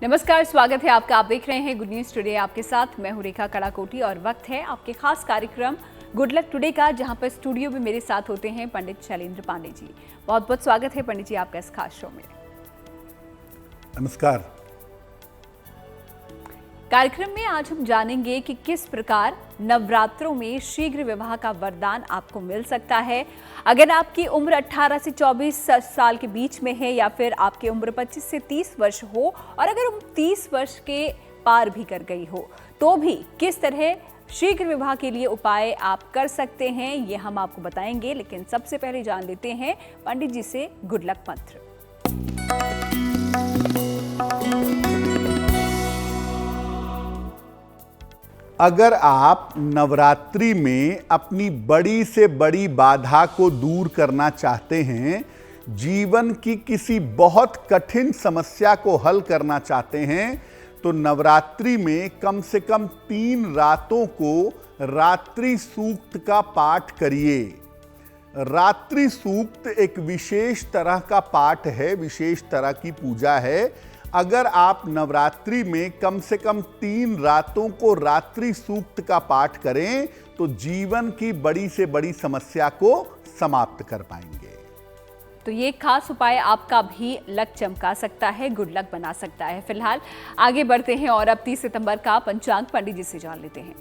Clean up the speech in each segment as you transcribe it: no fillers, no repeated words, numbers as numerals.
नमस्कार, स्वागत है आपका। आप देख रहे हैं गुड न्यूज टुडे। आपके साथ मैं हूं रेखा कड़ाकोटी और वक्त है आपके खास कार्यक्रम गुड लक टुडे का, जहां पर स्टूडियो में मेरे साथ होते हैं पंडित शैलेंद्र पांडे जी। बहुत बहुत स्वागत है पंडित जी आपका इस खास शो में। नमस्कार। कार्यक्रम में आज हम जानेंगे कि किस प्रकार नवरात्रों में शीघ्र विवाह का वरदान आपको मिल सकता है। अगर आपकी उम्र 18 से 24 साल के बीच में है या फिर आपकी उम्र 25 से 30 वर्ष हो और अगर उम्र 30 वर्ष के पार भी कर गई हो तो भी किस तरह शीघ्र विवाह के लिए उपाय आप कर सकते हैं, ये हम आपको बताएंगे। लेकिन सबसे पहले जान लेते हैं पंडित जी से गुड लक मंत्र। अगर आप नवरात्रि में अपनी बड़ी से बड़ी बाधा को दूर करना चाहते हैं, जीवन की किसी बहुत कठिन समस्या को हल करना चाहते हैं, तो नवरात्रि में कम से कम 3 रातों को रात्रि सूक्त का पाठ करिए। रात्रि सूक्त एक विशेष तरह का पाठ है, विशेष तरह की पूजा है। अगर आप नवरात्रि में कम से कम 3 रातों को रात्रि सूक्त का पाठ करें तो जीवन की बड़ी से बड़ी समस्या को समाप्त कर पाएंगे। तो ये खास उपाय आपका भी लक चमका सकता है, गुड लक बना सकता है। फिलहाल आगे बढ़ते हैं और अब 30 सितंबर का पंचांग पंडित जी से जान लेते हैं।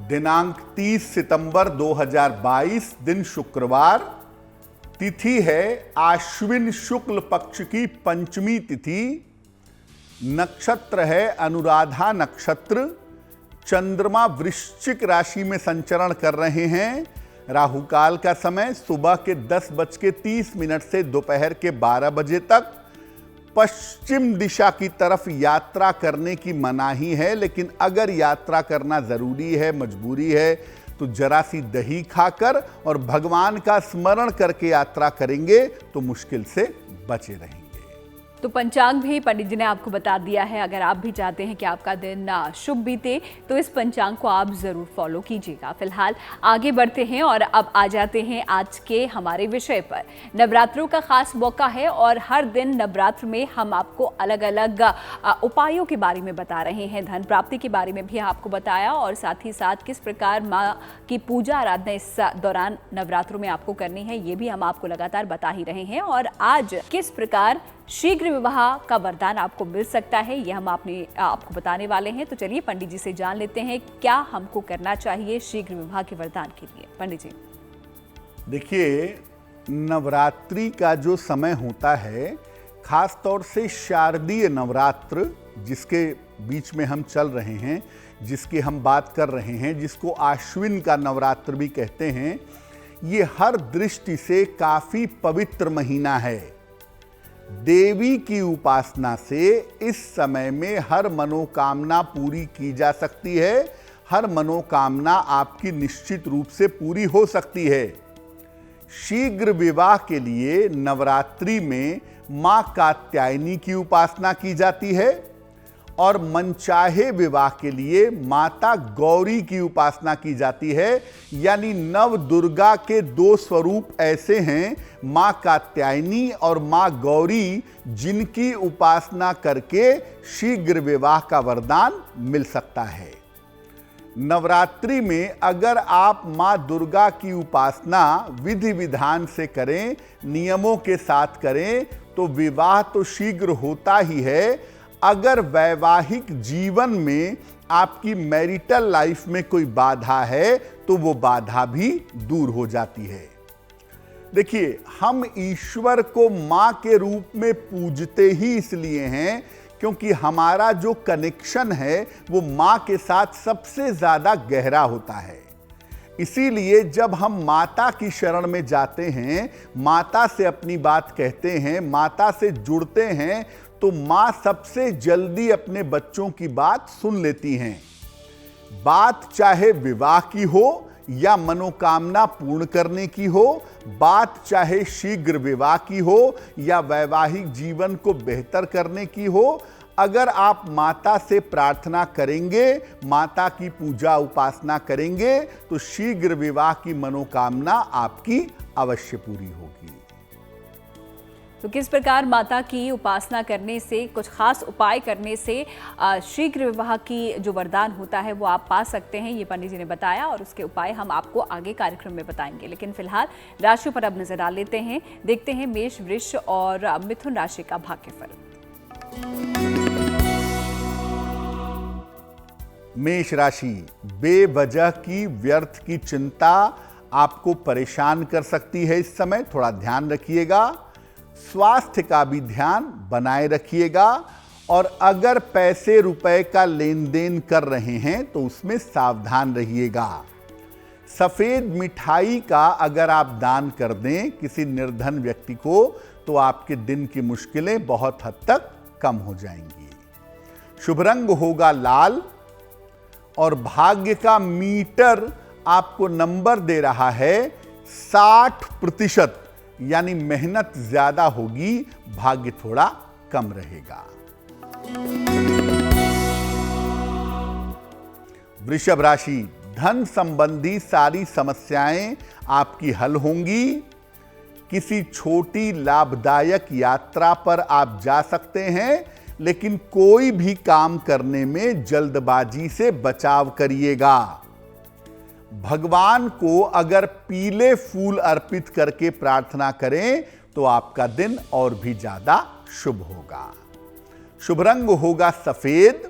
दिनांक 30 सितंबर 2022, दिन शुक्रवार, तिथि है आश्विन शुक्ल पक्ष की पंचमी तिथि, नक्षत्र है अनुराधा नक्षत्र, चंद्रमा वृश्चिक राशि में संचरण कर रहे हैं। राहु काल का समय सुबह के 10:30 से दोपहर के 12 बजे तक। पश्चिम दिशा की तरफ यात्रा करने की मनाही है, लेकिन अगर यात्रा करना जरूरी है, मजबूरी है, तो जरा सी दही खाकर और भगवान का स्मरण करके यात्रा करेंगे तो मुश्किल से बचे रहेंगे। तो पंचांग भी पंडित जी ने आपको बता दिया है। अगर आप भी चाहते हैं कि आपका दिन शुभ बीते तो इस पंचांग को आप जरूर फॉलो कीजिएगा। फिलहाल आगे बढ़ते हैं और अब आ जाते हैं आज के हमारे विषय पर। नवरात्रों का खास मौका है और हर दिन नवरात्र में हम आपको अलग अलग उपायों के बारे में बता रहे हैं। धन प्राप्ति के बारे में भी आपको बताया और साथ ही साथ किस प्रकार माँ की पूजा आराधना इस दौरान नवरात्रों में आपको करनी है, ये भी हम आपको लगातार बता ही रहे हैं। और आज किस प्रकार शीघ्र विवाह का वरदान आपको मिल सकता है, यह हम आपको बताने वाले हैं। तो चलिए पंडित जी से जान लेते हैं क्या हमको करना चाहिए शीघ्र विवाह के वरदान के लिए। पंडित जी देखिए, नवरात्रि का जो समय होता है, खास तौर से शारदीय नवरात्र जिसके बीच में हम चल रहे हैं, जिसकी हम बात कर रहे हैं, जिसको आश्विन का नवरात्र भी कहते हैं, ये हर दृष्टि से काफी पवित्र महीना है। देवी की उपासना से इस समय में हर मनोकामना पूरी की जा सकती है। हर मनोकामना आपकी निश्चित रूप से पूरी हो सकती है। शीघ्र विवाह के लिए नवरात्रि में मां कात्यायनी की उपासना की जाती है और मनचाहे विवाह के लिए माता गौरी की उपासना की जाती है। यानी नव दुर्गा के 2 स्वरूप ऐसे हैं, मां कात्यायनी और मां गौरी, जिनकी उपासना करके शीघ्र विवाह का वरदान मिल सकता है। नवरात्रि में अगर आप मां दुर्गा की उपासना विधि विधान से करें, नियमों के साथ करें, तो विवाह तो शीघ्र होता ही है। अगर वैवाहिक जीवन में आपकी मैरिटल लाइफ में कोई बाधा है तो वो बाधा भी दूर हो जाती है। देखिए, हम ईश्वर को मां के रूप में पूजते ही इसलिए हैं क्योंकि हमारा जो कनेक्शन है वो मां के साथ सबसे ज्यादा गहरा होता है। इसीलिए जब हम माता की शरण में जाते हैं, माता से अपनी बात कहते हैं, माता से जुड़ते हैं, तो मां सबसे जल्दी अपने बच्चों की बात सुन लेती हैं। बात चाहे विवाह की हो या मनोकामना पूर्ण करने की हो, बात चाहे शीघ्र विवाह की हो या वैवाहिक जीवन को बेहतर करने की हो, अगर आप माता से प्रार्थना करेंगे, माता की पूजा उपासना करेंगे, तो शीघ्र विवाह की मनोकामना आपकी अवश्य पूरी होगी। तो किस प्रकार माता की उपासना करने से, कुछ खास उपाय करने से शीघ्र विवाह की जो वरदान होता है वो आप पा सकते हैं, ये पंडित जी ने बताया और उसके उपाय हम आपको आगे कार्यक्रम में बताएंगे। लेकिन फिलहाल राशियों पर अब नजर डाल लेते हैं, देखते हैं मेष, वृष और मिथुन राशि का भाग्यफल। मेष राशि, बेवजह की व्यर्थ की चिंता आपको परेशान कर सकती है। इस समय थोड़ा ध्यान रखिएगा, स्वास्थ्य का भी ध्यान बनाए रखिएगा और अगर पैसे रुपए का लेन देन कर रहे हैं तो उसमें सावधान रहिएगा। सफेद मिठाई का अगर आप दान कर दें किसी निर्धन व्यक्ति को तो आपके दिन की मुश्किलें बहुत हद तक कम हो जाएंगी। शुभ रंग होगा लाल और भाग्य का मीटर आपको नंबर दे रहा है 60%, यानी मेहनत ज्यादा होगी, भाग्य थोड़ा कम रहेगा। वृषभ राशि, धन संबंधी सारी समस्याएं आपकी हल होंगी। किसी छोटी लाभदायक यात्रा पर आप जा सकते हैं, लेकिन कोई भी काम करने में जल्दबाजी से बचाव करिएगा। भगवान को अगर पीले फूल अर्पित करके प्रार्थना करें तो आपका दिन और भी ज्यादा शुभ होगा। शुभ रंग होगा सफेद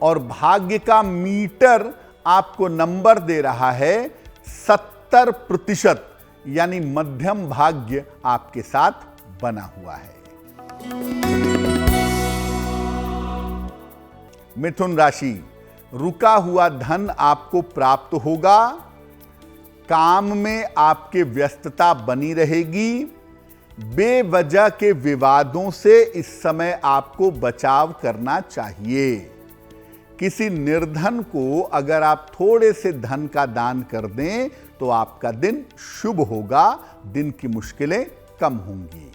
और भाग्य का मीटर आपको नंबर दे रहा है 70%, यानी मध्यम भाग्य आपके साथ बना हुआ है। मिथुन राशि, रुका हुआ धन आपको प्राप्त होगा। काम में आपके व्यस्तता बनी रहेगी। बेवजह के विवादों से इस समय आपको बचाव करना चाहिए। किसी निर्धन को अगर आप थोड़े से धन का दान कर दें तो आपका दिन शुभ होगा, दिन की मुश्किलें कम होंगी।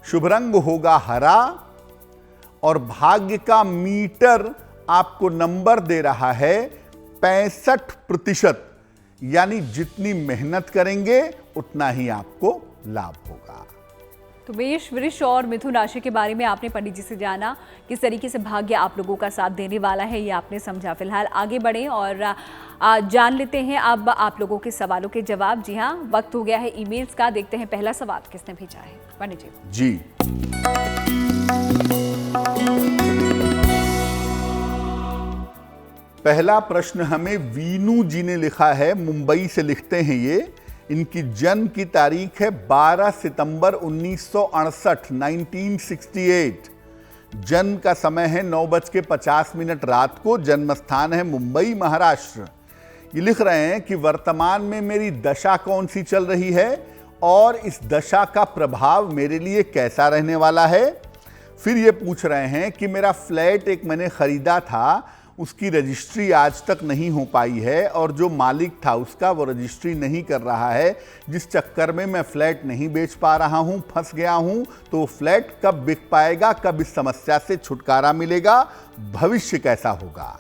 शुभ रंग होगा हरा और भाग्य का मीटर आपको नंबर दे रहा है 65%, यानी जितनी मेहनत करेंगे उतना ही आपको लाभ होगा। तो मेष, वृष और मिथुन राशि के बारे में आपने पंडित जी से जाना, किस तरीके से भाग्य आप लोगों का साथ देने वाला है ये आपने समझा। फिलहाल आगे बढ़ें और जान लेते हैं अब आप लोगों के सवालों के जवाब। जी हाँ, वक्त हो गया है ईमेल्स का। देखते हैं पहला सवाल किसने भेजा है, पंडित जी। पहला प्रश्न हमें वीनू जी ने लिखा है, मुंबई से लिखते हैं ये। इनकी जन्म की तारीख है 12 सितंबर 1968, 1968। जन्म का समय है 9:50 रात को। जन्म स्थान है मुंबई, महाराष्ट्र। ये लिख रहे हैं कि वर्तमान में मेरी दशा कौन सी चल रही है और इस दशा का प्रभाव मेरे लिए कैसा रहने वाला है। फिर ये पूछ रहे हैं कि मेरा फ्लैट एक मैंने खरीदा था, उसकी रजिस्ट्री आज तक नहीं हो पाई है और जो मालिक था उसका वो रजिस्ट्री नहीं कर रहा है, जिस चक्कर में मैं फ्लैट नहीं बेच पा रहा हूँ, फंस गया हूँ। तो फ्लैट कब बिक पाएगा, कब इस समस्या से छुटकारा मिलेगा, भविष्य कैसा होगा।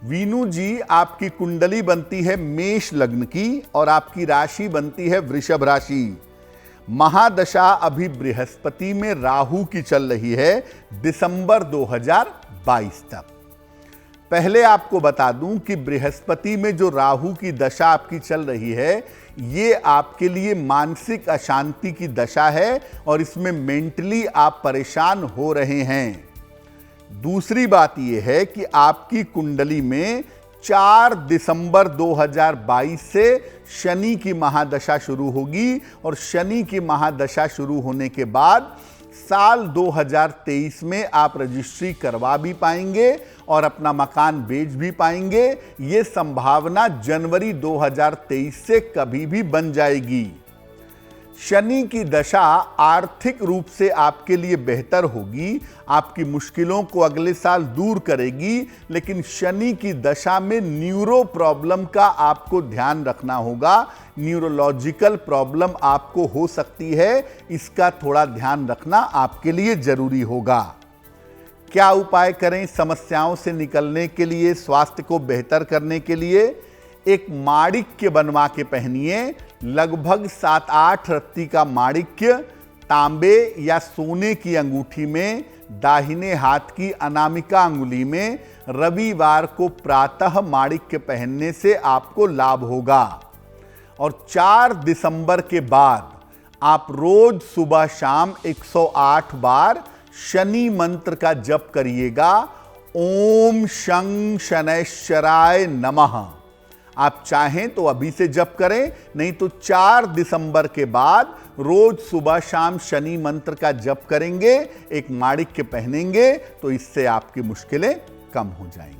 वीनू जी, आपकी कुंडली बनती है मेष लग्न की और आपकी राशि बनती है वृषभ राशि। महादशा अभी बृहस्पति में राहु की चल रही है दिसंबर 2022 तक। पहले आपको बता दूं कि बृहस्पति में जो राहु की दशा आपकी चल रही है ये आपके लिए मानसिक अशांति की दशा है और इसमें मेंटली आप परेशान हो रहे हैं। दूसरी बात यह है कि आपकी कुंडली में 4 दिसंबर 2022 से शनि की महादशा शुरू होगी और शनि की महादशा शुरू होने के बाद साल 2023 में आप रजिस्ट्री करवा भी पाएंगे और अपना मकान बेच भी पाएंगे। ये संभावना जनवरी 2023 से कभी भी बन जाएगी। शनि की दशा आर्थिक रूप से आपके लिए बेहतर होगी, आपकी मुश्किलों को अगले साल दूर करेगी, लेकिन शनि की दशा में न्यूरो प्रॉब्लम का आपको ध्यान रखना होगा। न्यूरोलॉजिकल प्रॉब्लम आपको हो सकती है, इसका थोड़ा ध्यान रखना आपके लिए जरूरी होगा। क्या उपाय करें समस्याओं से निकलने के लिए, स्वास्थ्य को बेहतर करने के लिए? एक माणिक्य बनवा के पहनिए, लगभग 7-8 रत्ती का माणिक्य, तांबे या सोने की अंगूठी में दाहिने हाथ की अनामिका अंगुली में रविवार को प्रातः माणिक्य पहनने से आपको लाभ होगा। और 4 दिसंबर के बाद आप रोज सुबह शाम 108 बार शनि मंत्र का जप करिएगा, ओम शं शनैश्चराय नमः। आप चाहें तो अभी से जप करें, नहीं तो 4 दिसंबर के बाद रोज सुबह शाम शनि मंत्र का जप करेंगे, एक माणिक्य पहनेंगे, तो इससे आपकी मुश्किलें कम हो जाएंगी।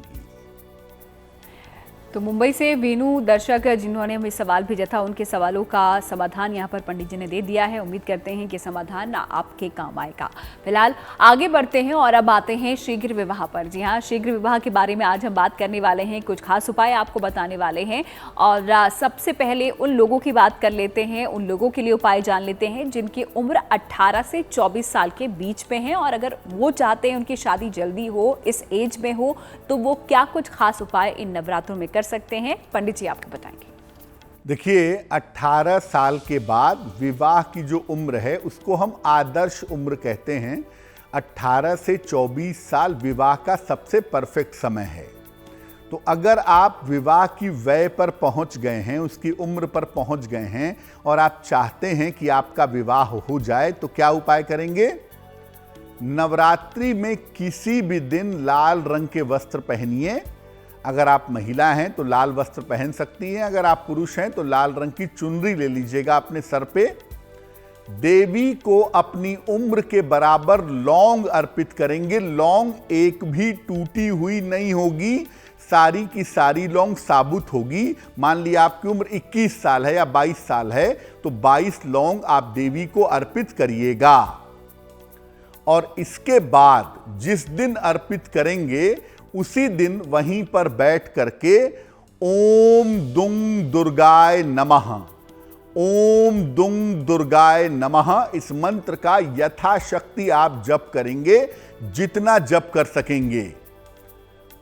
तो मुंबई से वीनू दर्शक जिन्होंने हमें सवाल भेजा था, उनके सवालों का समाधान यहाँ पर पंडित जी ने दे दिया है। उम्मीद करते हैं कि समाधान आपके काम आएगा। फिलहाल आगे बढ़ते हैं और अब आते हैं शीघ्र विवाह पर। जी हाँ, शीघ्र विवाह के बारे में आज हम बात करने वाले हैं, कुछ खास उपाय आपको बताने वाले हैं। और सबसे पहले उन लोगों की बात कर लेते हैं, उन लोगों के लिए उपाय जान लेते हैं जिनकी उम्र 18 से 24 साल के बीच में है, और अगर वो चाहते हैं उनकी शादी जल्दी हो, इस एज में हो, तो वो क्या कुछ खास उपाय इन नवरात्रों में कर सकते हैं, पंडित जी आपको बताएंगे। देखिए, 18 साल के बाद विवाह की जो उम्र है उसको हम आदर्श उम्र कहते हैं। 18 से 24 साल विवाह का सबसे परफेक्ट समय है। तो अगर आप विवाह की वय पर पहुंच गए हैं, उसकी उम्र पर पहुंच गए हैं और आप चाहते हैं कि आपका विवाह हो जाए, तो क्या उपाय करेंगे? नवरात्रि में किसी भी दिन लाल रंग के वस्त्र पहनिए। अगर आप महिला हैं तो लाल वस्त्र पहन सकती हैं, अगर आप पुरुष हैं तो लाल रंग की चुनरी ले लीजिएगा अपने सर पे। देवी को अपनी उम्र के बराबर लौंग अर्पित करेंगे। लौंग एक भी टूटी हुई नहीं होगी, सारी की सारी लौंग साबुत होगी। मान लिया आपकी उम्र 21 साल है या 22 साल है, तो 22 लौंग आप देवी को अर्पित करिएगा। और इसके बाद जिस दिन अर्पित करेंगे उसी दिन वहीं पर बैठ करके ओम दुंग दुर्गाय नमः, ओम दुंग दुर्गाय नमः, इस मंत्र का यथाशक्ति आप जप करेंगे, जितना जप कर सकेंगे।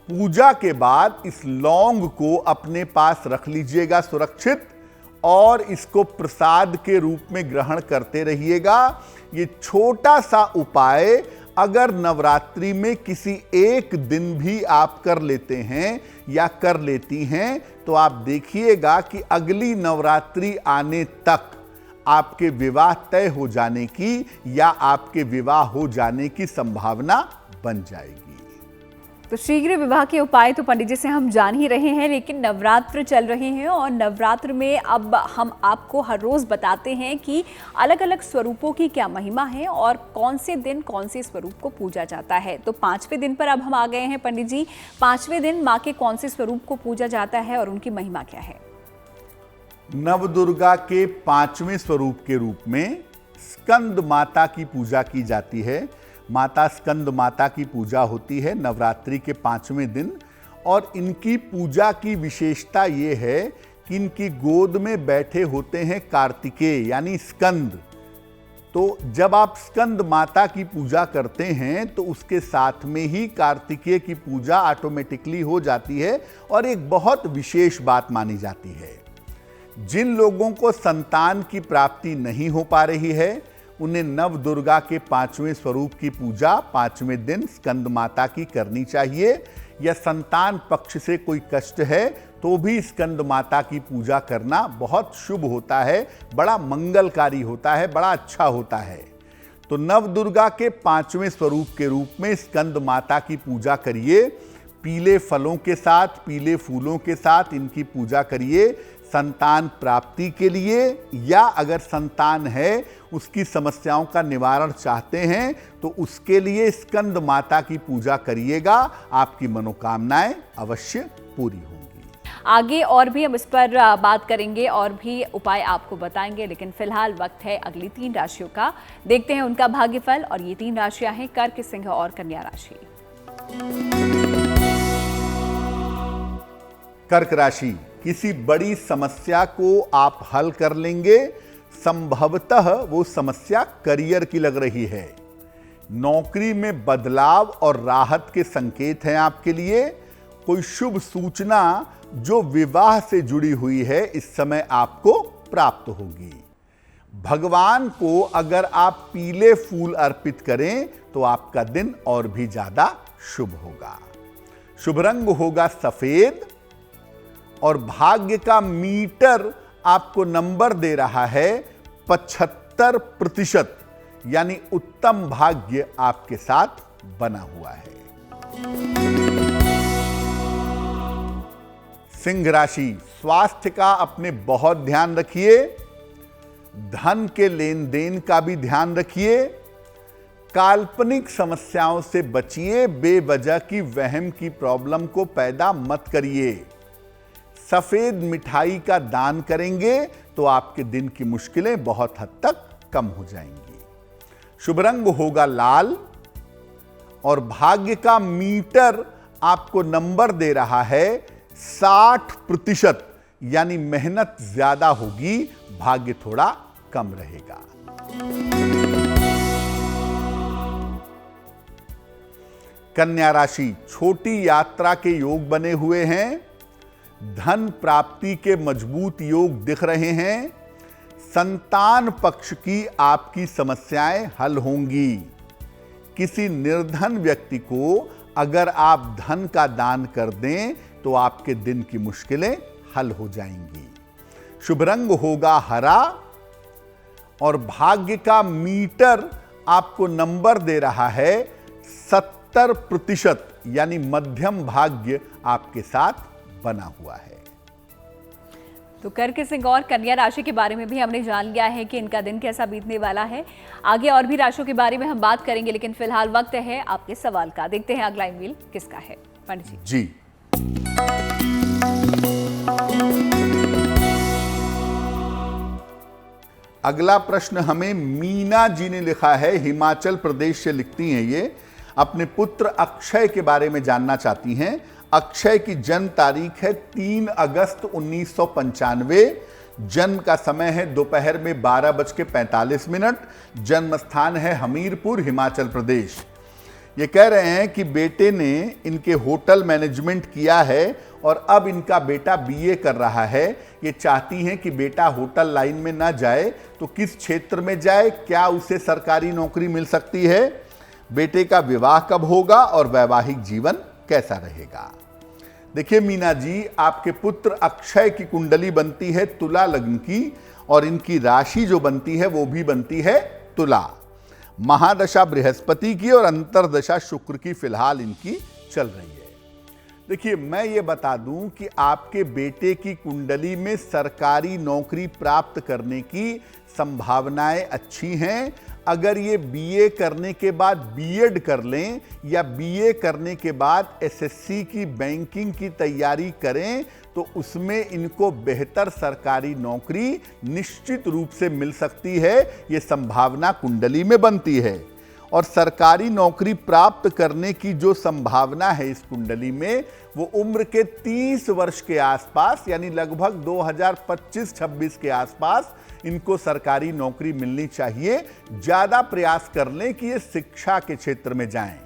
पूजा के बाद इस लौंग को अपने पास रख लीजिएगा सुरक्षित, और इसको प्रसाद के रूप में ग्रहण करते रहिएगा। ये छोटा सा उपाय अगर नवरात्रि में किसी एक दिन भी आप कर लेते हैं या कर लेती हैं, तो आप देखिएगा कि अगली नवरात्रि आने तक आपके विवाह तय हो जाने की या आपके विवाह हो जाने की संभावना बन जाएगी। तो शीघ्र विवाह के उपाय तो पंडित जी से हम जान ही रहे हैं, लेकिन नवरात्र चल रहे हैं और नवरात्र में अब हम आपको हर रोज़ बताते हैं कि अलग अलग स्वरूपों की क्या महिमा है और कौन से दिन कौन से स्वरूप को पूजा जाता है। तो 5वें दिन पर अब हम आ गए हैं पंडित जी। 5वें दिन माँ के कौन से स्वरूप को पूजा जाता है और उनकी महिमा क्या है? नवदुर्गा के 5वें स्वरूप के रूप में स्कंद माता की पूजा की जाती है। माता स्कंद माता की पूजा होती है नवरात्रि के 5वें दिन, और इनकी पूजा की विशेषता ये है कि इनकी गोद में बैठे होते हैं कार्तिकेय यानी स्कंद। तो जब आप स्कंद माता की पूजा करते हैं तो उसके साथ में ही कार्तिकेय की पूजा ऑटोमेटिकली हो जाती है, और एक बहुत विशेष बात मानी जाती है। जिन लोगों को संतान की प्राप्ति नहीं हो पा रही है, उन्हें नव दुर्गा के 5वें स्वरूप की पूजा 5वें दिन स्कंद माता की करनी चाहिए। या संतान पक्ष से कोई कष्ट है तो भी स्कंद माता की पूजा करना बहुत शुभ होता है, बड़ा मंगलकारी होता है, बड़ा अच्छा होता है। तो नव दुर्गा के 5वें स्वरूप के रूप में स्कंद माता की पूजा करिए। पीले फलों के साथ, पीले फूलों के साथ इनकी पूजा करिए संतान प्राप्ति के लिए, या अगर संतान है उसकी समस्याओं का निवारण चाहते हैं तो उसके लिए स्कंद माता की पूजा करिएगा। आपकी मनोकामनाएं अवश्य पूरी होंगी। आगे और भी हम इस पर बात करेंगे और भी उपाय आपको बताएंगे, लेकिन फिलहाल वक्त है अगली 3 राशियों का। देखते हैं उनका भाग्यफल, और ये 3 राशियां हैं कर्क, सिंह और कन्या राशि। कर्क राशि, किसी बड़ी समस्या को आप हल कर लेंगे। संभवतः वो समस्या करियर की लग रही है। नौकरी में बदलाव और राहत के संकेत हैं आपके लिए। कोई शुभ सूचना जो विवाह से जुड़ी हुई है इस समय आपको प्राप्त होगी। भगवान को अगर आप पीले फूल अर्पित करें तो आपका दिन और भी ज्यादा शुभ होगा। शुभ रंग होगा सफेद और भाग्य का मीटर आपको नंबर दे रहा है 75%, यानी उत्तम भाग्य आपके साथ बना हुआ है। सिंह राशि, स्वास्थ्य का अपने बहुत ध्यान रखिए, धन के लेन देन का भी ध्यान रखिए, काल्पनिक समस्याओं से बचिए, बेवजह की वहम की प्रॉब्लम को पैदा मत करिए। सफेद मिठाई का दान करेंगे तो आपके दिन की मुश्किलें बहुत हद तक कम हो जाएंगी। शुभ रंग होगा लाल और भाग्य का मीटर आपको नंबर दे रहा है 60%, यानी मेहनत ज्यादा होगी, भाग्य थोड़ा कम रहेगा। कन्या राशि, छोटी यात्रा के योग बने हुए हैं, धन प्राप्ति के मजबूत योग दिख रहे हैं, संतान पक्ष की आपकी समस्याएं हल होंगी। किसी निर्धन व्यक्ति को अगर आप धन का दान कर दें तो आपके दिन की मुश्किलें हल हो जाएंगी। शुभ रंग होगा हरा और भाग्य का मीटर आपको नंबर दे रहा है 70%, यानी मध्यम भाग्य आपके साथ बना हुआ है। तो कर्क सिंह और कन्या राशि के बारे में भी हमने जान लिया है कि इनका दिन कैसा बीतने वाला है। आगे और भी राशियों के बारे में हम बात करेंगे, लेकिन फिलहाल वक्त है आपके सवाल का। देखते हैं अगला ईमेल किसका है। पंडित जी। अगला प्रश्न हमें मीना जी ने लिखा है, हिमाचल प्रदेश से लिखती हैं ये। अपने पुत्र अक्षय के बारे में जानना चाहती हैं। अक्षय की जन्म तारीख है 3 अगस्त 1995। जन्म का समय है दोपहर में 12:45। जन्म स्थान है हमीरपुर, हिमाचल प्रदेश। ये कह रहे हैं कि बेटे ने इनके होटल मैनेजमेंट किया है और अब इनका बेटा बीए कर रहा है। ये चाहती हैं कि बेटा होटल लाइन में ना जाए तो किस क्षेत्र में जाए, क्या उसे सरकारी नौकरी मिल सकती है, बेटे का विवाह कब होगा और वैवाहिक जीवन कैसा रहेगा। देखिए मीना जी, आपके पुत्र अक्षय की कुंडली बनती है तुला लग्न की और इनकी राशि जो बनती है वो भी बनती है तुला। महादशा बृहस्पति की और अंतरदशा शुक्र की फिलहाल इनकी चल रही है। देखिए मैं ये बता दूं कि आपके बेटे की कुंडली में सरकारी नौकरी प्राप्त करने की संभावनाएं अच्छी हैं। अगर ये बीए करने के बाद बीएड कर लें या बीए करने के बाद एसएससी की बैंकिंग की तैयारी करें तो उसमें इनको बेहतर सरकारी नौकरी निश्चित रूप से मिल सकती है। ये संभावना कुंडली में बनती है और सरकारी नौकरी प्राप्त करने की जो संभावना है इस कुंडली में वो उम्र के 30 वर्ष के आसपास, यानी लगभग 2025-26 के आसपास इनको सरकारी नौकरी मिलनी चाहिए। ज्यादा प्रयास कर लें कि ये शिक्षा के क्षेत्र में जाएं।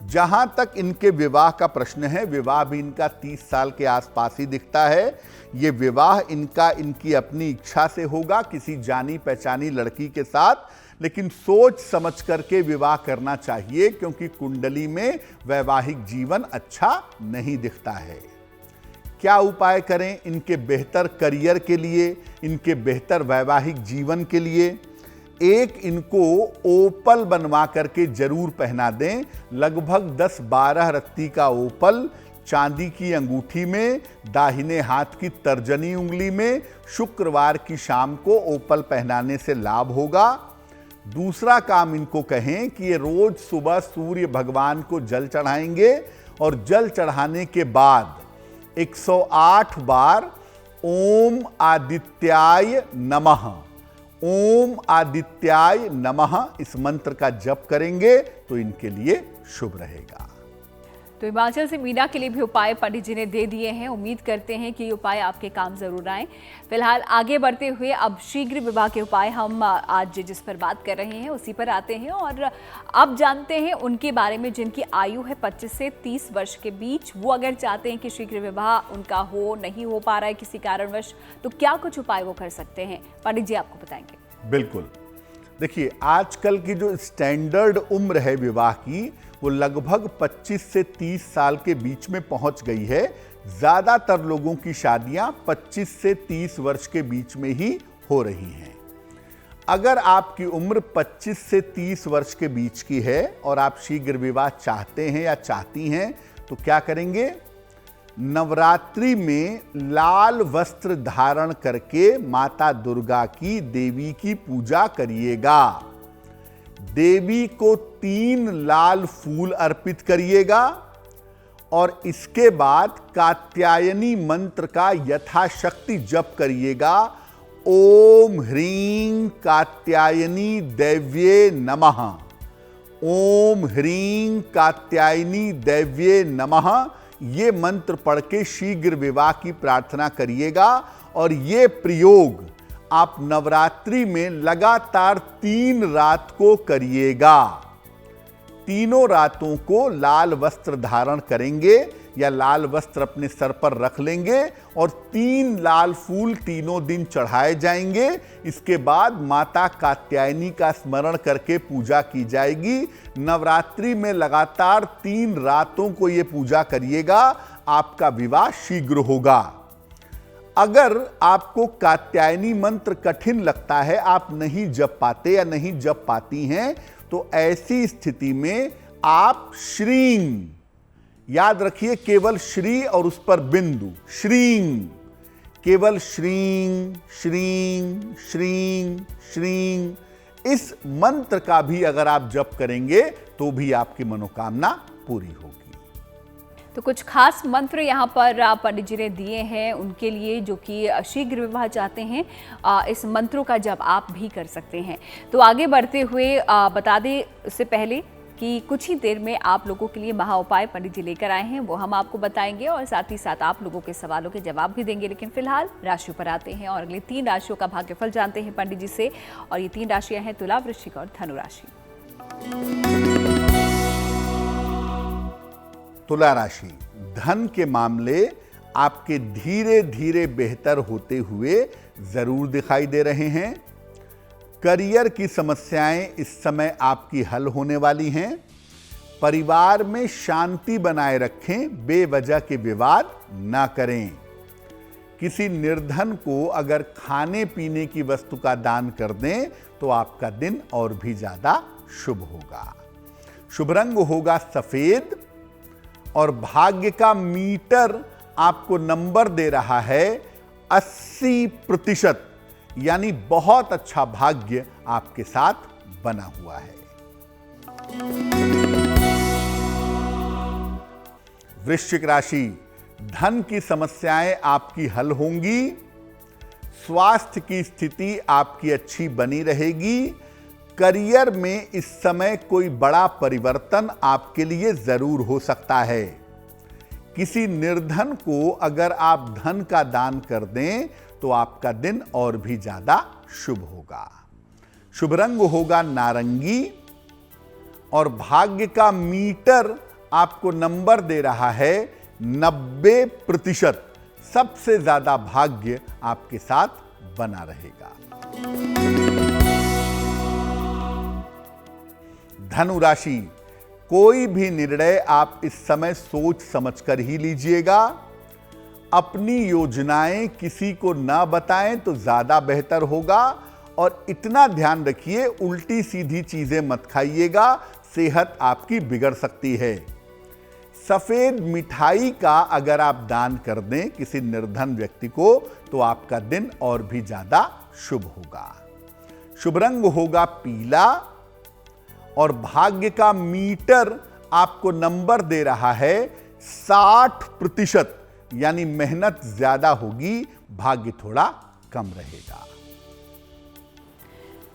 जहां तक इनके विवाह का प्रश्न है, विवाह भी इनका 30 साल के आसपास ही दिखता है। ये विवाह इनकी अपनी इच्छा से होगा किसी जानी पहचानी लड़की के साथ, लेकिन सोच समझ करके विवाह करना चाहिए क्योंकि कुंडली में वैवाहिक जीवन अच्छा नहीं दिखता है। क्या उपाय करें इनके बेहतर करियर के लिए, इनके बेहतर वैवाहिक जीवन के लिए? एक इनको ओपल बनवा करके जरूर पहना दें। लगभग 10-12 रत्ती का ओपल चांदी की अंगूठी में, दाहिने हाथ की तर्जनी उंगली में, शुक्रवार की शाम को ओपल पहनाने से लाभ होगा। दूसरा काम इनको कहें कि ये रोज सुबह सूर्य भगवान को जल चढ़ाएंगे और जल चढ़ाने के बाद 108 बार ओम आदित्याय नमः, ओम आदित्याय नमः इस मंत्र का जप करेंगे तो इनके लिए शुभ रहेगा। तो हिमाचल से मीना के लिए भी उपाय पंडित जी ने दे दिए हैं। उम्मीद करते हैं कि ये उपाय आपके काम जरूर आए। फिलहाल आगे बढ़ते हुए अब शीघ्र विवाह के उपाय हम आज जिस पर बात कर रहे हैं उसी पर आते हैं और अब जानते हैं उनके बारे में जिनकी आयु है 25 से 30 वर्ष के बीच। वो अगर चाहते हैं कि शीघ्र विवाह उनका हो, नहीं हो पा रहा है किसी कारणवश, तो क्या कुछ उपाय वो कर सकते हैं, पंडित जी आपको बताएंगे। बिल्कुल। देखिए, आजकल की जो स्टैंडर्ड उम्र है विवाह की वो लगभग 25 से 30 साल के बीच में पहुंच गई है। ज़्यादातर लोगों की शादियां 25 से 30 वर्ष के बीच में ही हो रही हैं। अगर आपकी उम्र 25 से 30 वर्ष के बीच की है और आप शीघ्र विवाह चाहते हैं या चाहती हैं तो क्या करेंगे? नवरात्रि में लाल वस्त्र धारण करके माता दुर्गा की, देवी की पूजा करिएगा। देवी को 3 लाल फूल अर्पित करिएगा और इसके बाद कात्यायनी मंत्र का यथाशक्ति जप करिएगा। ओम ह्रीं कात्यायनी दैव्ये नमः। ओम ह्रीं कात्यायनी दैव्ये नमः। ये मंत्र पढ़ के शीघ्र विवाह की प्रार्थना करिएगा और ये प्रयोग आप नवरात्रि में लगातार 3 रात को करिएगा। तीनों रातों को लाल वस्त्र धारण करेंगे या लाल वस्त्र अपने सर पर रख लेंगे और 3 लाल फूल तीनों दिन चढ़ाए जाएंगे। इसके बाद माता कात्यायनी का स्मरण करके पूजा की जाएगी। नवरात्रि में लगातार 3 रातों को ये पूजा करिएगा, आपका विवाह शीघ्र होगा। अगर आपको कात्यायनी मंत्र कठिन लगता है, आप नहीं जप पाते या नहीं जप पाती हैं, तो ऐसी स्थिति में आप श्रीं, याद रखिए केवल श्री और उस पर बिंदु, श्रीं, केवल श्रीं श्रीं श्रीं श्रीं, इस मंत्र का भी अगर आप जप करेंगे तो भी आपकी मनोकामना पूरी होगी। तो कुछ खास मंत्र यहाँ पर पंडित जी ने दिए हैं उनके लिए जो कि शीघ्र विवाह चाहते हैं। इस मंत्रों का जप आप भी कर सकते हैं। तो आगे बढ़ते हुए बता दें उससे पहले कि कुछ ही देर में आप लोगों के लिए महा उपाय पंडित जी लेकर आए हैं, वो हम आपको बताएंगे और साथ ही साथ आप लोगों के सवालों के जवाब भी देंगे। लेकिन फिलहाल राशियों पर आते हैं और अगले 3 राशियों का भाग्यफल जानते हैं पंडित जी से। और ये 3 राशियां हैं तुला, वृश्चिक और धनु राशि। तुला राशि, धन के मामले आपके धीरे धीरे बेहतर होते हुए जरूर दिखाई दे रहे हैं। करियर की समस्याएं इस समय आपकी हल होने वाली हैं। परिवार में शांति बनाए रखें, बेवजह के विवाद ना करें। किसी निर्धन को अगर खाने पीने की वस्तु का दान कर दें तो आपका दिन और भी ज्यादा शुभ होगा। शुभ रंग होगा सफेद और भाग्य का मीटर आपको नंबर दे रहा है 80%, यानी बहुत अच्छा भाग्य आपके साथ बना हुआ है। वृश्चिक राशि, धन की समस्याएं आपकी हल होंगी। स्वास्थ्य की स्थिति आपकी अच्छी बनी रहेगी। करियर में इस समय कोई बड़ा परिवर्तन आपके लिए जरूर हो सकता है। किसी निर्धन को अगर आप धन का दान कर दें तो आपका दिन और भी ज्यादा शुभ होगा। शुभ रंग होगा नारंगी और भाग्य का मीटर आपको नंबर दे रहा है 90%। सबसे ज्यादा भाग्य आपके साथ बना रहेगा। धनु राशि, कोई भी निर्णय आप इस समय सोच समझकर ही लीजिएगा। अपनी योजनाएं किसी को ना बताएं तो ज्यादा बेहतर होगा और इतना ध्यान रखिए उल्टी सीधी चीजें मत खाइएगा, सेहत आपकी बिगड़ सकती है। सफेद मिठाई का अगर आप दान कर दें किसी निर्धन व्यक्ति को तो आपका दिन और भी ज्यादा शुभ होगा। शुभ रंग होगा पीला और भाग्य का मीटर आपको नंबर दे रहा है 60%, यानी मेहनत ज्यादा होगी, भाग्य थोड़ा कम रहेगा।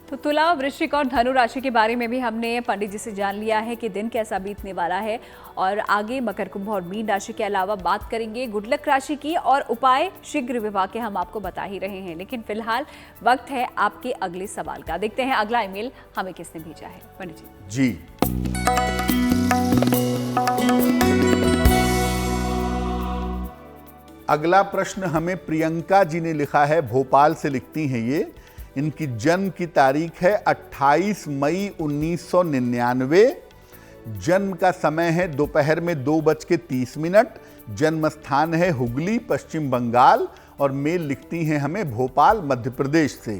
तो तुला, वृश्चिक और धनु राशि के बारे में भी हमने पंडित जी से जान लिया है कि दिन कैसा बीतने वाला है। और आगे मकर, कुंभ और मीन राशि के अलावा बात करेंगे गुड लक राशि की, और उपाय शीघ्र विवाह के हम आपको बता ही रहे हैं। लेकिन फिलहाल वक्त है आपके अगले सवाल का। देखते हैं अगला ईमेल हमें किसने भेजा है। पंडित जी अगला प्रश्न हमें प्रियंका जी ने लिखा है, भोपाल से लिखती हैं ये। इनकी जन्म की तारीख है 28 मई 1999। जन्म का समय है दोपहर में 2:30। जन्म स्थान है हुगली, पश्चिम बंगाल, और मेल लिखती हैं हमें भोपाल, मध्य प्रदेश से।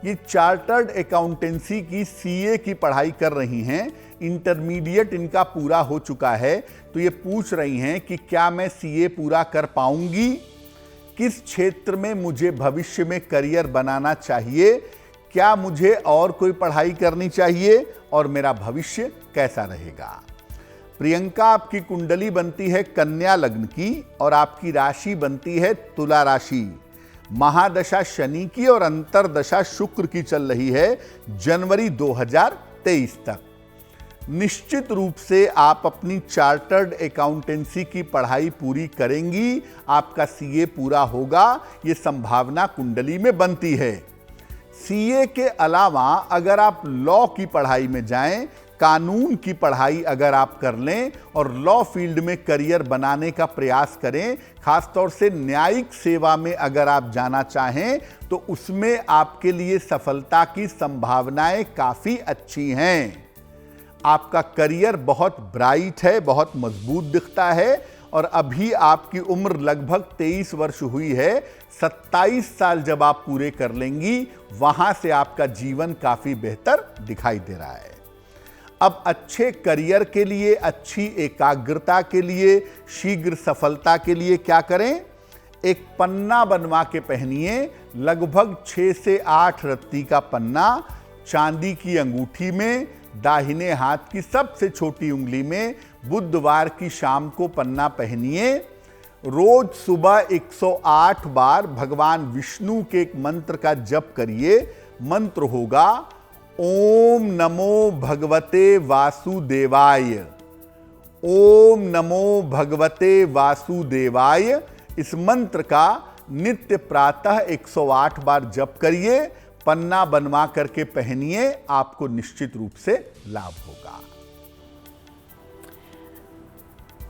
ये चार्टर्ड अकाउंटेंसी की सीए की पढ़ाई कर रही हैं। इंटरमीडिएट इनका पूरा हो चुका है। तो ये पूछ रही हैं कि क्या मैं सीए पूरा कर पाऊंगी, किस क्षेत्र में मुझे भविष्य में करियर बनाना चाहिए, क्या मुझे और कोई पढ़ाई करनी चाहिए, और मेरा भविष्य कैसा रहेगा। प्रियंका, आपकी कुंडली बनती है कन्या लग्न की और आपकी राशि बनती है तुला राशि। महादशा शनि की और अंतरदशा शुक्र की चल रही है जनवरी 2023 तक। निश्चित रूप से आप अपनी चार्टर्ड अकाउंटेंसी की पढ़ाई पूरी करेंगी, आपका सीए पूरा होगा, ये संभावना कुंडली में बनती है। सीए के अलावा अगर आप लॉ की पढ़ाई में जाएं, कानून की पढ़ाई अगर आप कर लें और लॉ फील्ड में करियर बनाने का प्रयास करें, खासतौर से न्यायिक सेवा में अगर आप जाना चाहें, तो उसमें आपके लिए सफलता की संभावनाएं काफी अच्छी हैं। आपका करियर बहुत ब्राइट है, बहुत मजबूत दिखता है, और अभी आपकी उम्र लगभग 23 वर्ष हुई है। 27 साल जब आप पूरे कर लेंगी, वहां से आपका जीवन काफी बेहतर दिखाई दे रहा है। अब अच्छे करियर के लिए, अच्छी एकाग्रता के लिए, शीघ्र सफलता के लिए क्या करें? एक पन्ना बनवा के पहनिए, लगभग 6 से 8 रत्ती का पन्ना, चांदी की अंगूठी में, दाहिने हाथ की सबसे छोटी उंगली में। बुधवार की शाम को पन्ना पहनिए। रोज सुबह 108 बार भगवान विष्णु के एक मंत्र का जप करिए। मंत्र होगा ओम नमो भगवते वासुदेवाय। ओम नमो भगवते वासुदेवाय। इस मंत्र का नित्य प्रातः 108 बार जप करिए, पन्ना बनवा करके पहनिए, आपको निश्चित रूप से लाभ होगा।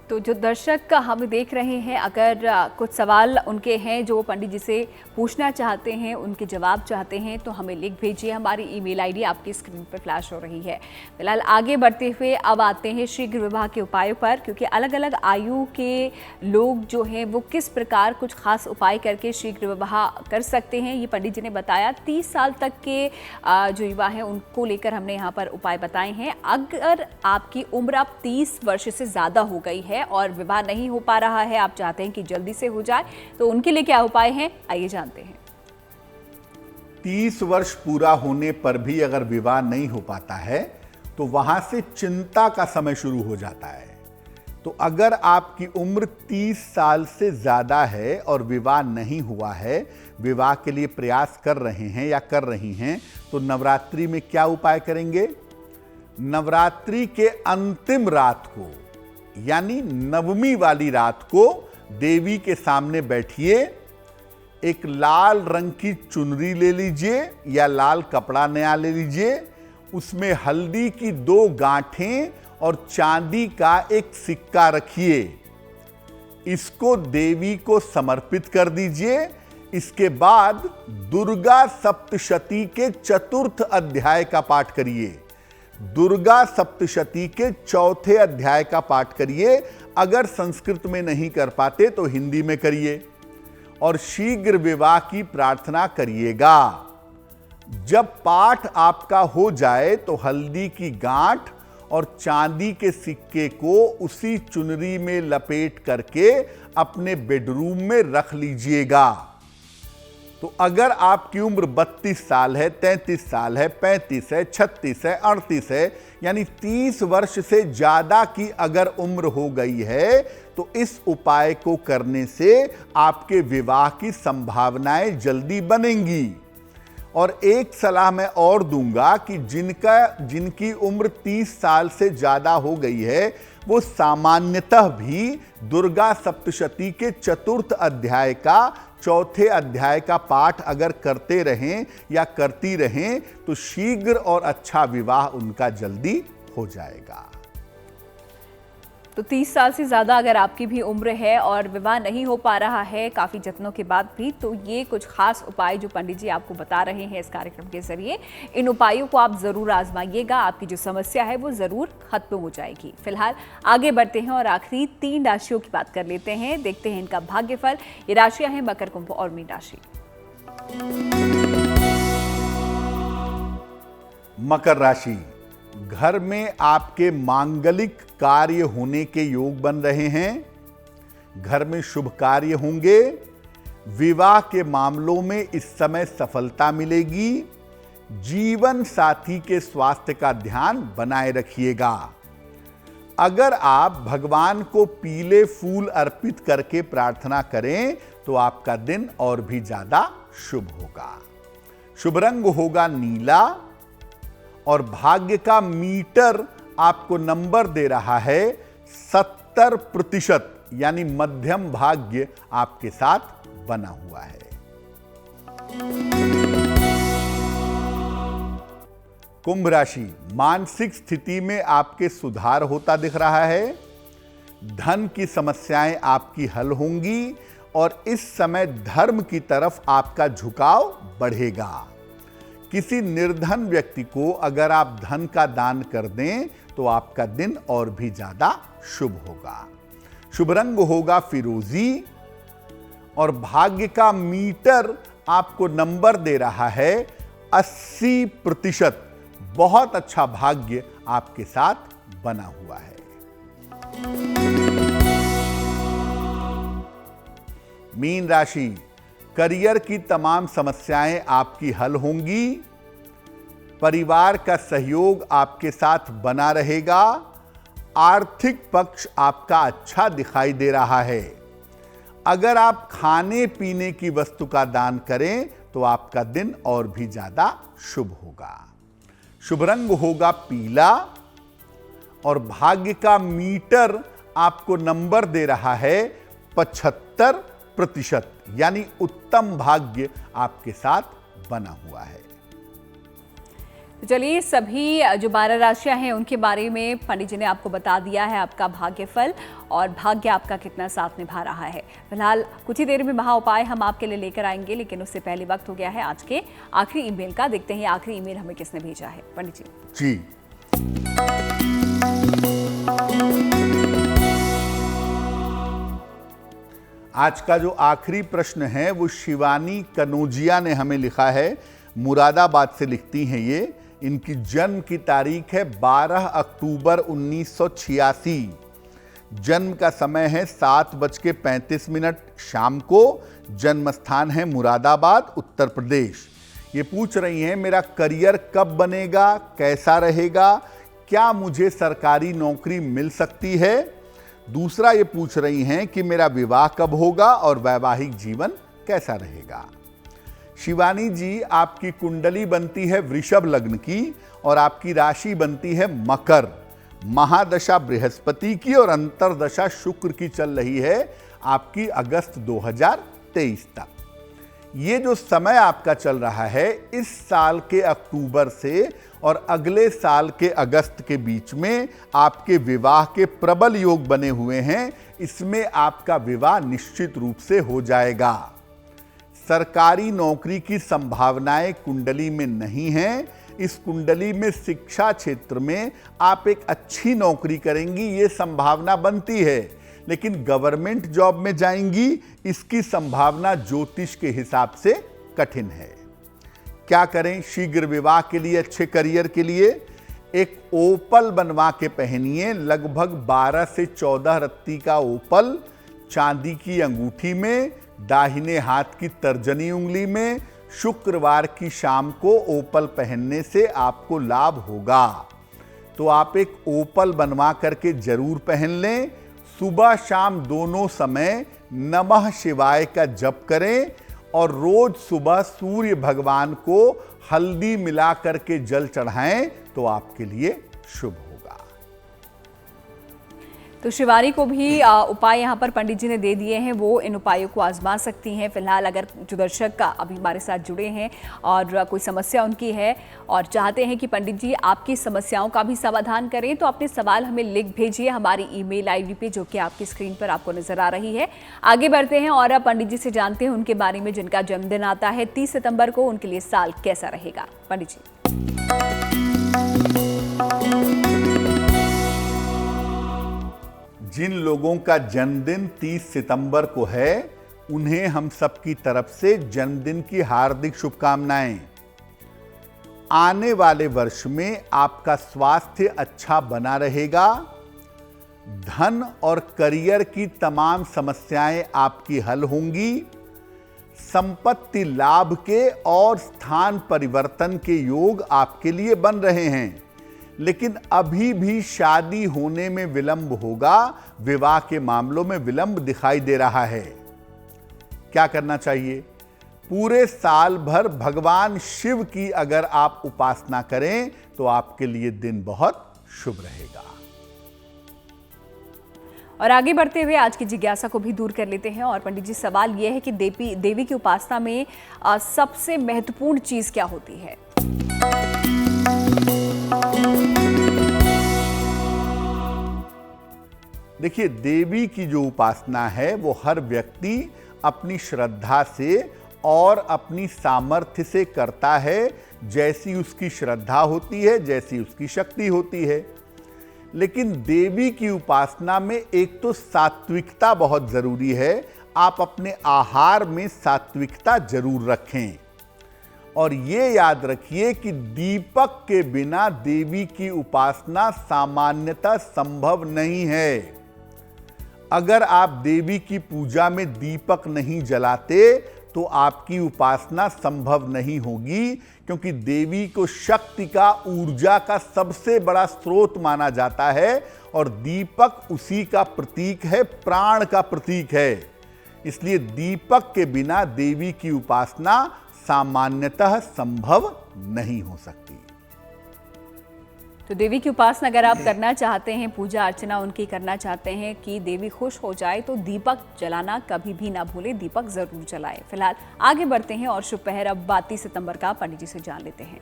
तो जो दर्शक हम देख रहे हैं, अगर कुछ सवाल उनके हैं जो पंडित जी से पूछना चाहते हैं, उनके जवाब चाहते हैं, तो हमें लिख भेजिए। हमारी ईमेल आईडी आपकी स्क्रीन पर फ्लैश हो रही है। फिलहाल आगे बढ़ते हुए अब आते हैं शीघ्र विवाह के उपायों पर, क्योंकि अलग अलग आयु के लोग जो हैं वो किस प्रकार कुछ खास उपाय करके शीघ्र विवाह कर सकते हैं, ये पंडित जी ने बताया। 30 साल तक के जो युवा हैं उनको लेकर हमने यहाँ पर उपाय बताए हैं। अगर आपकी उम्र अब 30 वर्ष से ज़्यादा हो गई है और विवाह नहीं हो पा रहा है, आप चाहते हैं कि जल्दी से हो जाए, तो उनके लिए क्या उपाय हैं, आइए जानते हैं। 30 वर्ष पूरा होने पर भी अगर विवाह नहीं हो पाता है, तो वहां से चिंता का समय शुरू हो जाता है। तो अगर आपकी उम्र 30 साल से ज्यादा है और विवाह नहीं हुआ है, विवाह के लिए प्रयास कर रहे हैं या कर रही हैं, तो नवरात्रि में क्या उपाय करेंगे? नवरात्रि के अंतिम रात को, यानी नवमी वाली रात को, देवी के सामने बैठिए, एक लाल रंग की चुनरी ले लीजिए या लाल कपड़ा नया ले लीजिए, उसमें हल्दी की 2 गांठें और चांदी का एक सिक्का रखिए। इसको देवी को समर्पित कर दीजिए। इसके बाद दुर्गा सप्तशती के 4th अध्याय का पाठ करिए। दुर्गा सप्तशती के 4थे अध्याय का पाठ करिए। अगर संस्कृत में नहीं कर पाते तो हिंदी में करिए और शीघ्र विवाह की प्रार्थना करिएगा। जब पाठ आपका हो जाए तो हल्दी की गांठ और चांदी के सिक्के को उसी चुनरी में लपेट करके अपने बेडरूम में रख लीजिएगा। तो अगर आपकी उम्र 32 साल है, 33 साल है, 35 है, 36 है, 38 है, यानी 30 वर्ष से ज्यादा की अगर उम्र हो गई है, तो इस उपाय को करने से आपके विवाह की संभावनाएं जल्दी बनेंगी। और एक सलाह मैं और दूंगा कि जिनकी उम्र 30 साल से ज्यादा हो गई है वो सामान्यतः भी दुर्गा सप्तशती के चतुर्थ अध्याय का चौथे अध्याय का पाठ अगर करते रहें या करती रहें तो शीघ्र और अच्छा विवाह उनका जल्दी हो जाएगा। तो 30 साल से ज़्यादा अगर आपकी भी उम्र है और विवाह नहीं हो पा रहा है काफ़ी जत्नों के बाद भी, तो ये कुछ खास उपाय जो पंडित जी आपको बता रहे हैं इस कार्यक्रम के जरिए, इन उपायों को आप ज़रूर आजमाइएगा, आपकी जो समस्या है वो ज़रूर खत्म हो जाएगी। फिलहाल आगे बढ़ते हैं और आखिरी 3 राशियों की बात कर लेते हैं, देखते हैं इनका भाग्यफल। ये राशियाँ हैं मकर, कुंभ और मीन राशि। मकर राशि, घर में आपके मांगलिक कार्य होने के योग बन रहे हैं, घर में शुभ कार्य होंगे, विवाह के मामलों में इस समय सफलता मिलेगी, जीवन साथी के स्वास्थ्य का ध्यान बनाए रखिएगा। अगर आप भगवान को पीले फूल अर्पित करके प्रार्थना करें तो आपका दिन और भी ज्यादा शुभ होगा। शुभ रंग होगा नीला और भाग्य का मीटर आपको नंबर दे रहा है 70%, यानी मध्यम भाग्य आपके साथ बना हुआ है। कुंभ राशि, मानसिक स्थिति में आपके सुधार होता दिख रहा है, धन की समस्याएं आपकी हल होंगी और इस समय धर्म की तरफ आपका झुकाव बढ़ेगा। किसी निर्धन व्यक्ति को अगर आप धन का दान कर दें तो आपका दिन और भी ज्यादा शुभ होगा। शुभ रंग होगा फिरोजी और भाग्य का मीटर आपको नंबर दे रहा है 80%। बहुत अच्छा भाग्य आपके साथ बना हुआ है। मीन राशि, करियर की तमाम समस्याएं आपकी हल होंगी, परिवार का सहयोग आपके साथ बना रहेगा, आर्थिक पक्ष आपका अच्छा दिखाई दे रहा है। अगर आप खाने पीने की वस्तु का दान करें तो आपका दिन और भी ज्यादा शुभ होगा। शुभ रंग होगा पीला और भाग्य का मीटर आपको नंबर दे रहा है 75%, यानी उत्तम भाग्य आपके साथ बना हुआ है। तो चलिए, सभी जो 12 राशियां हैं उनके बारे में पंडित जी ने आपको बता दिया है, आपका भाग्यफल और भाग्य आपका कितना साथ निभा रहा है। फिलहाल कुछ ही देर में महा उपाय हम आपके लिए लेकर आएंगे, लेकिन उससे पहले वक्त हो गया है आज के आखिरी ईमेल का। देखते हैं आखिरी ईमेल हमें किसने भेजा है। पंडित जी आज का जो आखिरी प्रश्न है वो शिवानी कनौजिया ने हमें लिखा है। मुरादाबाद से लिखती हैं ये। इनकी जन्म की तारीख है 12 अक्टूबर 1986। जन्म का समय है 7:35 शाम को। जन्म स्थान है मुरादाबाद, उत्तर प्रदेश। ये पूछ रही हैं मेरा करियर कब बनेगा, कैसा रहेगा, क्या मुझे सरकारी नौकरी मिल सकती है। दूसरा ये पूछ रही हैं कि मेरा विवाह कब होगा और वैवाहिक जीवन कैसा रहेगा। शिवानी जी, आपकी कुंडली बनती है वृषभ लग्न की और आपकी राशि बनती है मकर। महादशा बृहस्पति की और अंतरदशा शुक्र की चल रही है आपकी अगस्त 2023 तक। ये जो समय आपका चल रहा है इस साल के अक्टूबर से और अगले साल के अगस्त के बीच में आपके विवाह के प्रबल योग बने हुए हैं। इसमें आपका विवाह निश्चित रूप से हो जाएगा। सरकारी नौकरी की संभावनाएं कुंडली में नहीं हैं। इस कुंडली में शिक्षा क्षेत्र में आप एक अच्छी नौकरी करेंगी, ये संभावना बनती है, लेकिन गवर्नमेंट जॉब में जाएंगी इसकी संभावना ज्योतिष के हिसाब से कठिन है। क्या करें शीघ्र विवाह के लिए, अच्छे करियर के लिए? एक ओपल बनवा के पहनिए, लगभग 12 से 14 रत्ती का ओपल चांदी की अंगूठी में, दाहिने हाथ की तर्जनी उंगली में। शुक्रवार की शाम को ओपल पहनने से आपको लाभ होगा। तो आप एक ओपल बनवा करके जरूर पहन लें। सुबह शाम दोनों समय नमः शिवाय का जप करें और रोज सुबह सूर्य भगवान को हल्दी मिला करके जल चढ़ाएं तो आपके लिए शुभ होगा। तो शिवानी को भी उपाय यहाँ पर पंडित जी ने दे दिए हैं, वो इन उपायों को आजमा सकती हैं। फिलहाल अगर जो दर्शक अभी हमारे साथ जुड़े हैं और कोई समस्या उनकी है और चाहते हैं कि पंडित जी आपकी समस्याओं का भी समाधान करें, तो अपने सवाल हमें लिख भेजिए हमारी ईमेल आईडी पे, जो कि आपकी स्क्रीन पर आपको नजर आ रही है। आगे बढ़ते हैं और अब पंडित जी से जानते हैं उनके बारे में, जिनका जन्मदिन आता है 30 सितंबर को, उनके लिए साल कैसा रहेगा। पंडित जी। जिन लोगों का जन्मदिन 30 सितंबर को है, उन्हें हम सबकी तरफ से जन्मदिन की हार्दिक शुभकामनाएं। आने वाले वर्ष में आपका स्वास्थ्य अच्छा बना रहेगा, धन और करियर की तमाम समस्याएं आपकी हल होंगी, संपत्ति लाभ के और स्थान परिवर्तन के योग आपके लिए बन रहे हैं, लेकिन अभी भी शादी होने में विलंब होगा, विवाह के मामलों में विलंब दिखाई दे रहा है। क्या करना चाहिए? पूरे साल भर भगवान शिव की अगर आप उपासना करें तो आपके लिए दिन बहुत शुभ रहेगा। और आगे बढ़ते हुए आज की जिज्ञासा को भी दूर कर लेते हैं। और पंडित जी, सवाल यह है कि देवी की उपासना में सबसे महत्वपूर्ण चीज क्या होती है? देखिए, देवी की जो उपासना है वो हर व्यक्ति अपनी श्रद्धा से और अपनी सामर्थ्य से करता है। जैसी उसकी श्रद्धा होती है, जैसी उसकी शक्ति होती है। लेकिन देवी की उपासना में एक तो सात्विकता बहुत जरूरी है। आप अपने आहार में सात्विकता जरूर रखें। और ये याद रखिए कि दीपक के बिना देवी की उपासना सामान्यतः संभव नहीं है। अगर आप देवी की पूजा में दीपक नहीं जलाते तो आपकी उपासना संभव नहीं होगी, क्योंकि देवी को शक्ति का, ऊर्जा का सबसे बड़ा स्रोत माना जाता है और दीपक उसी का प्रतीक है, प्राण का प्रतीक है। इसलिए दीपक के बिना देवी की उपासना सामान्यतः संभव नहीं हो सकती। तो देवी की उपासना अगर आप करना चाहते हैं, पूजा अर्चना उनकी करना चाहते हैं कि देवी खुश हो जाए, तो दीपक जलाना कभी भी ना भूलें, दीपक जरूर जलाएं। फिलहाल आगे बढ़ते हैं और शुभ पहर अब 32 सितंबर का पंडित जी से जान लेते हैं।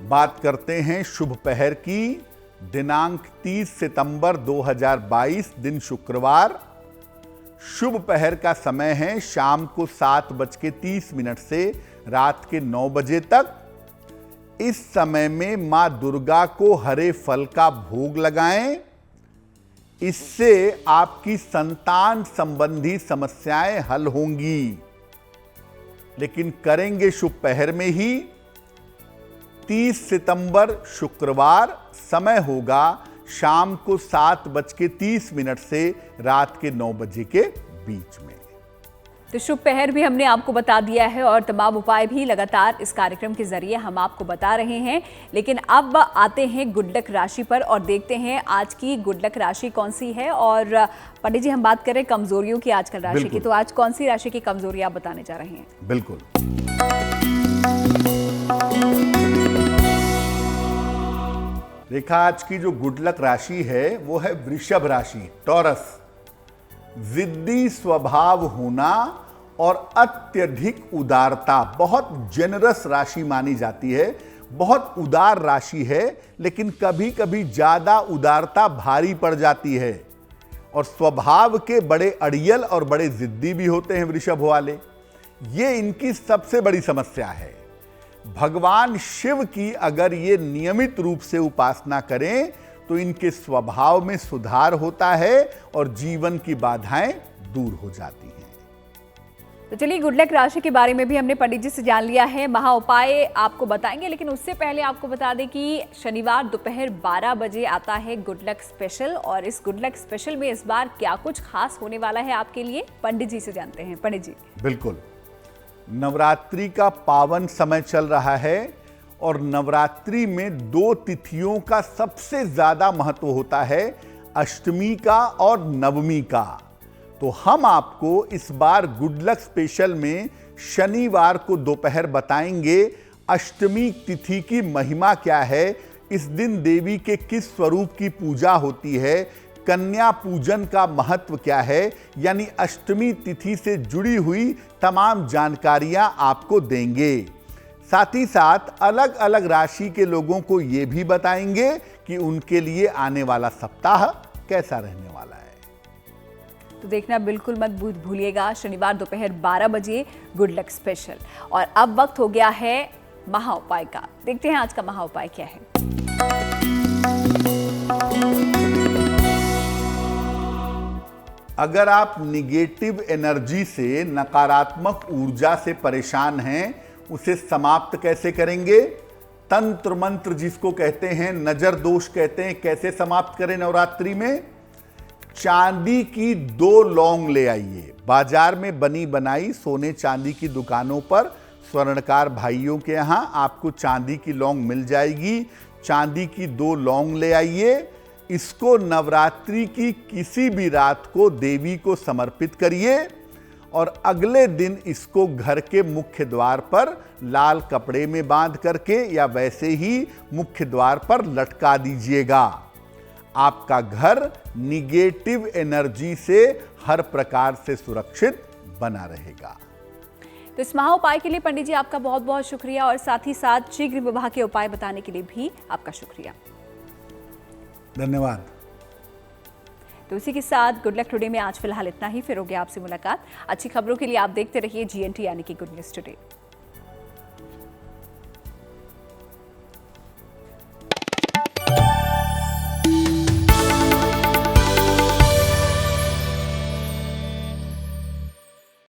बात करते हैं शुभ पहर की। दिनांक 30 सितंबर 2022, दिन शुक्रवार। शुभ पहर का समय है शाम को 7:30 से रात के 9 बजे तक। इस समय में मां दुर्गा को हरे फल का भोग लगाएं। इससे आपकी संतान संबंधी समस्याएं हल होंगी। लेकिन करेंगे शुभ पहर में ही। 30 सितंबर शुक्रवार, समय होगा शाम को 7:30 से रात के 9 बजे के बीच में। तो शुभ पहर भी हमने आपको बता दिया है और तमाम उपाय भी लगातार इस कार्यक्रम के जरिए हम आपको बता रहे हैं। लेकिन अब आते हैं गुड लक राशि पर और देखते हैं आज की गुड लक राशि कौन सी है। और पंडित जी, हम बात करें कमजोरियों की आजकल राशि की, तो आज कौन सी राशि की कमजोरी आप बताने जा रहे हैं? बिल्कुल। रेखा, आज की जो गुड लक राशि है वो है वृषभ राशि, टॉरस। जिद्दी स्वभाव होना और अत्यधिक उदारता, बहुत जेनरस राशि मानी जाती है, बहुत उदार राशि है। लेकिन कभी कभी ज्यादा उदारता भारी पड़ जाती है। और स्वभाव के बड़े अड़ियल और बड़े जिद्दी भी होते हैं वृषभ वाले। ये इनकी सबसे बड़ी समस्या है। भगवान शिव की अगर ये नियमित रूप से उपासना करें तो इनके स्वभाव में सुधार होता है और जीवन की बाधाएं दूर हो जाती हैं। तो चलिए, गुड लक राशि के बारे में भी हमने पंडित जी से जान लिया है, महा उपाय आपको बताएंगे। लेकिन उससे पहले आपको बता दें कि शनिवार दोपहर 12 बजे आता है गुड लक स्पेशल। और इस गुड लक स्पेशल में इस बार क्या कुछ खास होने वाला है आपके लिए, पंडित जी से जानते हैं। पंडित जी। बिल्कुल। नवरात्रि का पावन समय चल रहा है और नवरात्रि में 2 तिथियों का सबसे ज्यादा महत्व होता है। अष्टमी का और नवमी का। तो हम आपको इस बार गुड लक स्पेशल में शनिवार को दोपहर बताएंगे अष्टमी तिथि की महिमा क्या है, इस दिन देवी के किस स्वरूप की पूजा होती है, कन्या पूजन का महत्व क्या है, यानी अष्टमी तिथि से जुड़ी हुई तमाम जानकारियां आपको देंगे। साथ ही साथ अलग अलग राशि के लोगों को यह भी बताएंगे कि उनके लिए आने वाला सप्ताह कैसा रहने वाला है। तो देखना बिल्कुल मत भूलिएगा शनिवार दोपहर 12 बजे गुड लक स्पेशल। और अब वक्त हो गया है महा उपाय का। देखते हैं आज का महा उपाय क्या है। अगर आप निगेटिव एनर्जी से, नकारात्मक ऊर्जा से परेशान हैं, उसे समाप्त कैसे करेंगे? तंत्र मंत्र जिसको कहते हैं, नजर दोष कहते हैं, कैसे समाप्त करें नवरात्रि में? चांदी की 2 लौंग ले आइए। बाजार में बनी बनाई सोने चांदी की दुकानों पर स्वर्णकार भाइयों के यहां आपको चांदी की लौंग मिल जाएगी। चांदी की 2 लौंग ले आइए। इसको नवरात्रि की किसी भी रात को देवी को समर्पित करिए और अगले दिन इसको घर के मुख्य द्वार पर लाल कपड़े में बांध करके या वैसे ही मुख्य द्वार पर लटका दीजिएगा। आपका घर निगेटिव एनर्जी से हर प्रकार से सुरक्षित बना रहेगा। तो इस महा उपाय के लिए पंडित जी आपका बहुत बहुत शुक्रिया और साथ ही साथ शीघ्र विवाह के उपाय बताने के लिए भी आपका शुक्रिया। धन्यवाद। तो इसी के साथ गुड लक टुडे में आज फिलहाल इतना ही। फिर होगी आपसे मुलाकात अच्छी खबरों के लिए। आप देखते रहिए GNT यानी कि गुड न्यूज़ टुडे।